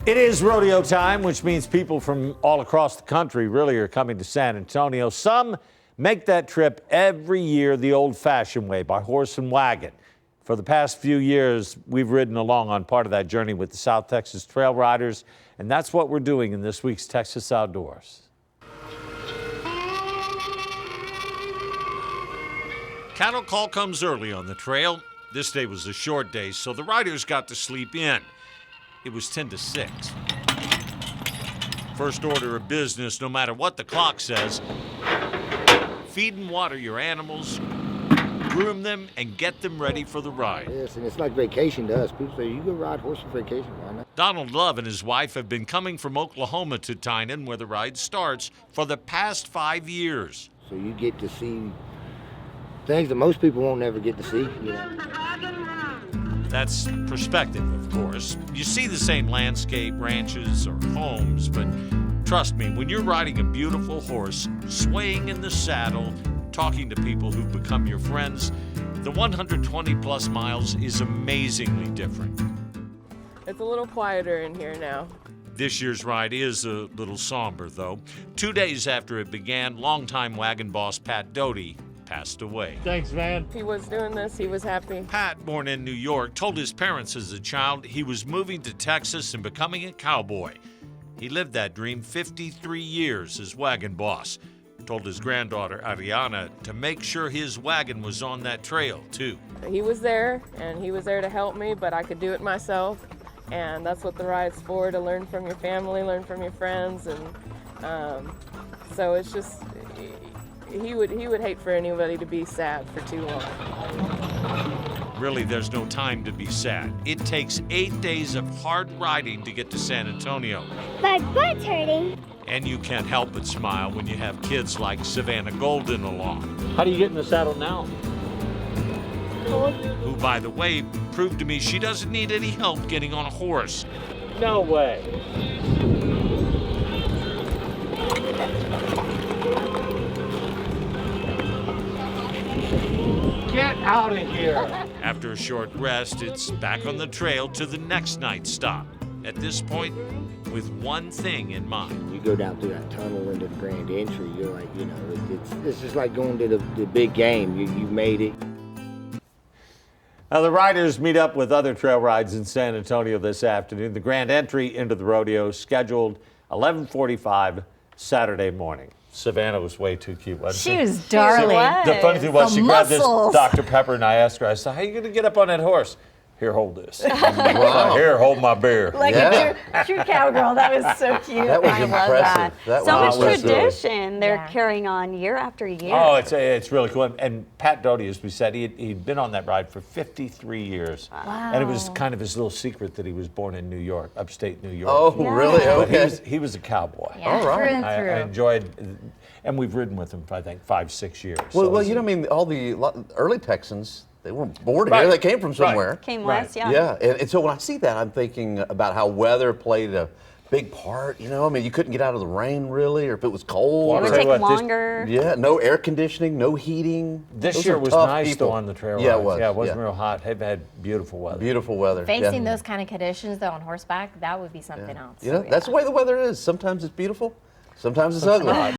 It is rodeo time, which means people from all across the country really are coming to San Antonio. Some make that trip every year the old-fashioned way, by horse and wagon. For the past few years, we've ridden along on part of that journey with the South Texas Trail Riders, and that's what we're doing in this week's Texas Outdoors. Cattle call comes early on the trail. This day was a short day, so the riders got to sleep in. It was 10 to 6. First order of business, no matter what the clock says, feed and water your animals, groom them, and get them ready for the ride. Yes, and it's like vacation to us. People say, you go ride horse for vacation, why not? Donald Love and his wife have been coming from Oklahoma to Tynan, where the ride starts, for the past 5 years. So you get to see things that most people won't ever get to see, you know. That's perspective, of course. You see the same landscape, ranches, or homes, but trust me, when you're riding a beautiful horse, swaying in the saddle, talking to people who've become your friends, the 120-plus miles is amazingly different. It's a little quieter in here now. This year's ride is a little somber, though. 2 days after it began, longtime wagon boss Pat Doty passed away. Thanks, man. He was doing this, he was happy. Pat, born in New York, told his parents as a child he was moving to Texas and becoming a cowboy. He lived that dream 53 years as wagon boss. Told his granddaughter, Ariana, to make sure his wagon was on that trail, too. He was there, and he was there to help me, but I could do it myself. And that's what the ride's for, to learn from your family, learn from your friends. And so it's just, he would hate for anybody to be sad for too long. Really, there's no time to be sad. It takes 8 days of hard riding to get to San Antonio. My butt's hurting. And you can't help but smile when you have kids like Savannah Golden along. How do you get in the saddle now? Who, by the way, proved to me she doesn't need any help getting on a horse. No way. Get out of here. After a short rest, it's back on the trail to the next night's stop. At this point, with one thing in mind. You go down through that tunnel into the Grand Entry, you're like, you know, it's just like going to the big game. You made it. Now, the riders meet up with other trail rides in San Antonio this afternoon. The Grand Entry into the rodeo scheduled 11:45 Saturday morning. Savannah was way too cute, wasn't she? She was darling. The funny thing was, The she grabbed this muscles. Dr. Pepper, and I asked her, I said, how are you going to get up on that horse? Here, hold this. Wow. Here, hold my beer. Like a true cowgirl. That was so cute. That was I impressive. love that. That So was much impressive. tradition they're carrying on year after year. Oh, it's really cool. And Pat Doty, as we said, he'd been on that ride for 53 years. Wow. And it was kind of his little secret that he was born in New York, upstate New York. Oh, really? But Okay. he was a cowboy. Yeah, All right. through and I through. enjoyed, and we've ridden with him for, I think, 5-6 years. Well, So you know, I mean, all the early Texans, they weren't born Right. here. They came from somewhere. Right. Came Right. west, yeah. Yeah, and so when I see that, I'm thinking about how weather played a big part. You know, I mean, you couldn't get out of the rain really, or if it was cold. It would Tell take you what, this- longer. Yeah, no air conditioning, no heating. This Those year are was tough nice, people. though, on the trail Yeah, rides. it was. Yeah, it wasn't real hot. They've had beautiful weather. Beautiful weather. Facing yeah. those kind of conditions, though, on horseback, that would be something else. You know, that's the way the weather is. Sometimes it's beautiful, sometimes it's ugly.